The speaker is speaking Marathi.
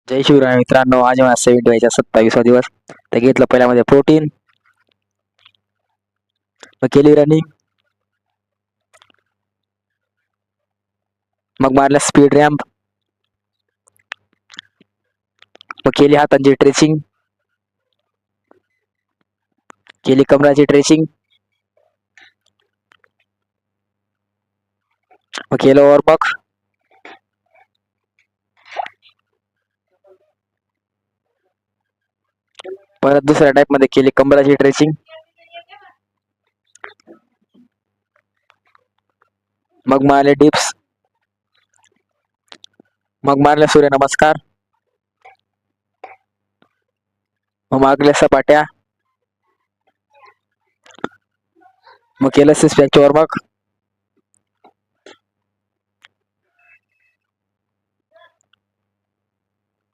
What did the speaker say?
जय शिवराय मित्रांनो. आज माझा 70 27वा दिवस. तर घेतलं पहिल्यामध्ये प्रोटीन, मग केली रनिंग, मग मारल्या स्पीड रॅम्प, मग केली हातांची ट्रेसिंग, केली कमराची ट्रेसिंग, मग केलं वॉर्मअप, परत दुसऱ्या टाईप मध्ये केली कमराची ट्रेसिंग, मग मारले डिप्स, मग मारले सूर्यनमस्कार, मग मागल्या सपाट्या, मग केलं सिक्स पॅकचे वॉर्मअप,